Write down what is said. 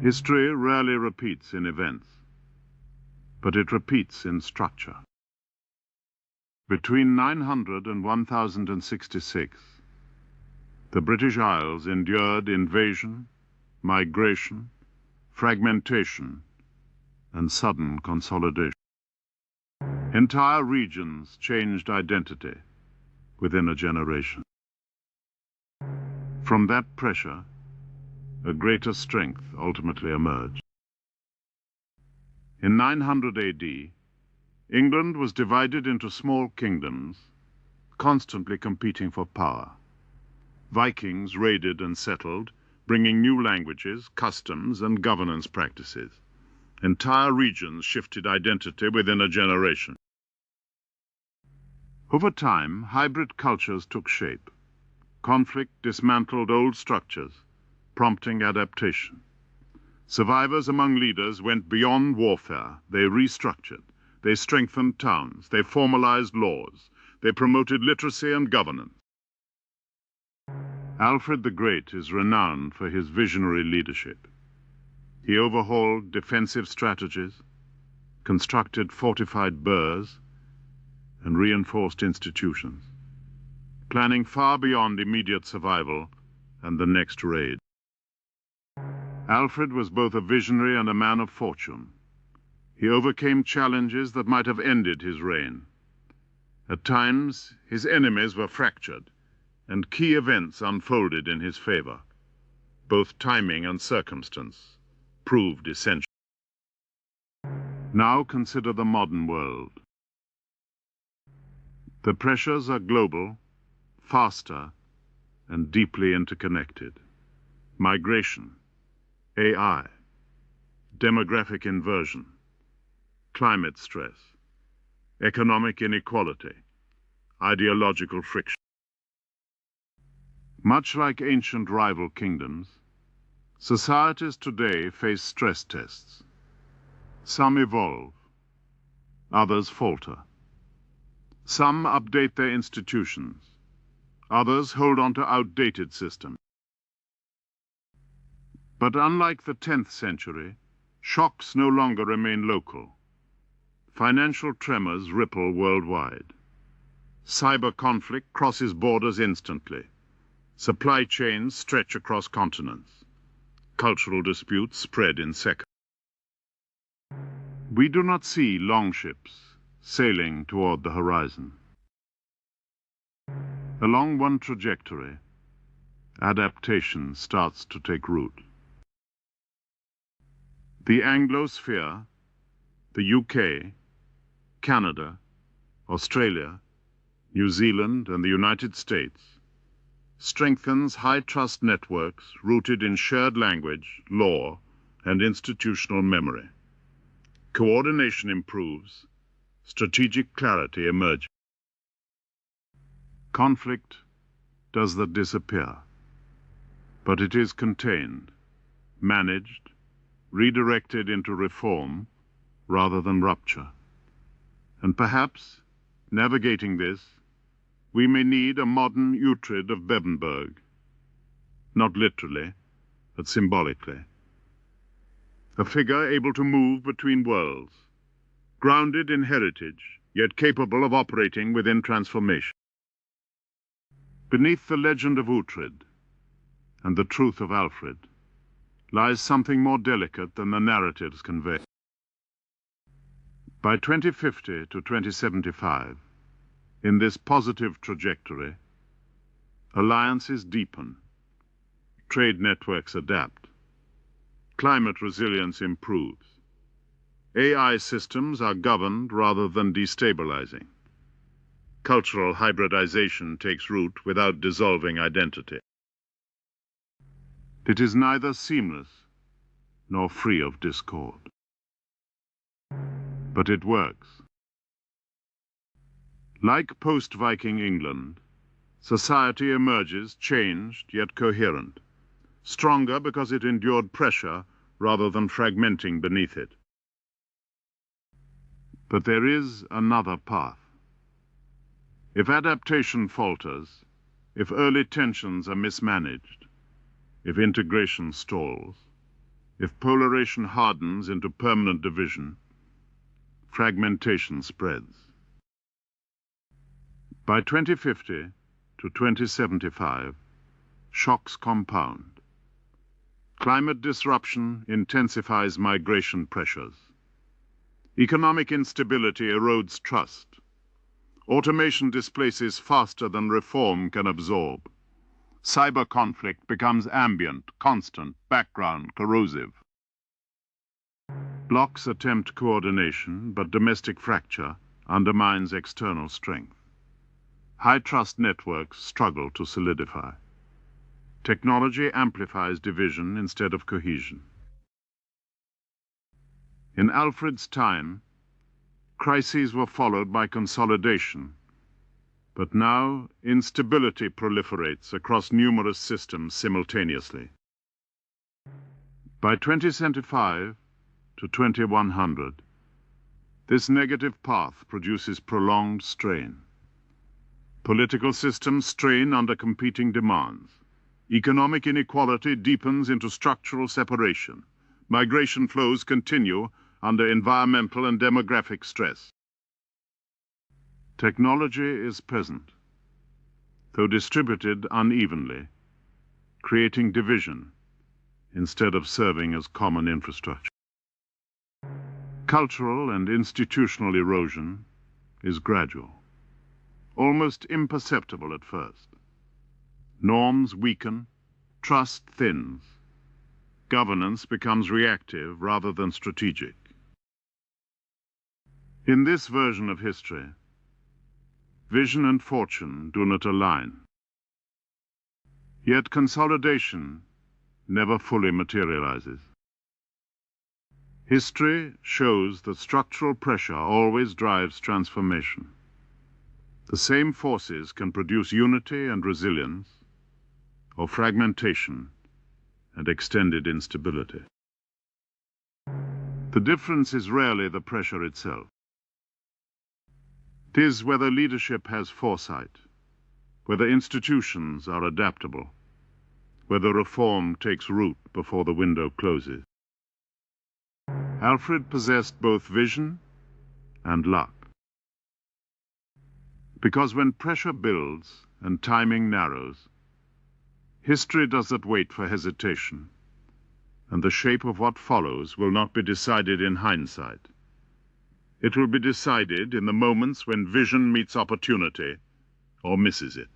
History rarely repeats in events, but it repeats in structure. Between 900 and 1066, the British Isles endured invasion, migration, fragmentation, and sudden consolidation. Entire regions changed identity within a generation. From that pressure, a greater strength ultimately emerged. In 900 AD, England was divided into small kingdoms, constantly competing for power. Vikings raided and settled, bringing new languages, customs, and governance practices. Entire regions shifted identity within a generation. Over time, hybrid cultures took shape. Conflict dismantled old structures, prompting adaptation. Survivors among leaders went beyond warfare. They restructured. They strengthened towns. They formalized laws. They promoted literacy and governance. Alfred the Great is renowned for his visionary leadership. He overhauled defensive strategies, constructed fortified burhs, and reinforced institutions, planning far beyond immediate survival and the next raid. Alfred was both a visionary and a man of fortune. He overcame challenges that might have ended his reign. At times, his enemies were fractured, and key events unfolded in his favor. Both timing and circumstance proved essential. Now consider the modern world. The pressures are global, faster, and deeply interconnected. Migration, AI, demographic inversion, climate stress, economic inequality, ideological friction. Much like ancient rival kingdoms, societies today face stress tests. Some evolve, others falter. Some update their institutions, others hold on to outdated systems. But unlike the 10th century, shocks no longer remain local. Financial tremors ripple worldwide. Cyber conflict crosses borders instantly. Supply chains stretch across continents. Cultural disputes spread in seconds. We do not see longships sailing toward the horizon. Along one trajectory, adaptation starts to take root. The Anglosphere, the UK, Canada, Australia, New Zealand, and the United States strengthens high-trust networks rooted in shared language, law, and institutional memory. Coordination improves, strategic clarity emerges. Conflict does not disappear, but it is contained, managed, redirected into reform rather than rupture. And perhaps, navigating this, we may need a modern Uhtred of Bebbanburg, not literally, but symbolically. A figure able to move between worlds, grounded in heritage, yet capable of operating within transformation. Beneath the legend of Uhtred and the truth of Alfred lies something more delicate than the narratives convey. By 2050 to 2075, in this positive trajectory, alliances deepen, trade networks adapt, climate resilience improves, AI systems are governed rather than destabilizing, cultural hybridization takes root without dissolving identity. It is neither seamless nor free of discord, but it works. Like post-Viking England, society emerges changed yet coherent, stronger because it endured pressure rather than fragmenting beneath it. But there is another path. If adaptation falters, if early tensions are mismanaged, if integration stalls, If polarization hardens into permanent division, fragmentation spreads. By 2050 to 2075, shocks compound. Climate disruption intensifies migration pressures. Economic instability erodes trust. Automation displaces faster than reform can absorb. Cyber conflict becomes ambient, constant, background, corrosive. Blocs attempt coordination, but domestic fracture undermines external strength. High-trust networks struggle to solidify. Technology amplifies division instead of cohesion. In Alfred's time, crises were followed by consolidation, but now instability proliferates across numerous systems simultaneously. By 2075 to 2100, this negative path produces prolonged strain. Political systems strain under competing demands. Economic inequality deepens into structural separation. Migration flows continue under environmental and demographic stress. Technology is present, though distributed unevenly, creating division instead of serving as common infrastructure. Cultural and institutional erosion is gradual, almost imperceptible at first. Norms weaken, trust thins. Governance becomes reactive rather than strategic. In this version of history, vision and fortune do not align. Yet consolidation never fully materializes. History shows that structural pressure always drives transformation. The same forces can produce unity and resilience, or fragmentation and extended instability. The difference is rarely the pressure itself. It is whether leadership has foresight, whether institutions are adaptable, whether reform takes root before the window closes. Alfred possessed both vision and luck. Because when pressure builds and timing narrows, history does not wait for hesitation, and the shape of what follows will not be decided in hindsight. It will be decided in the moments when vision meets opportunity or misses it.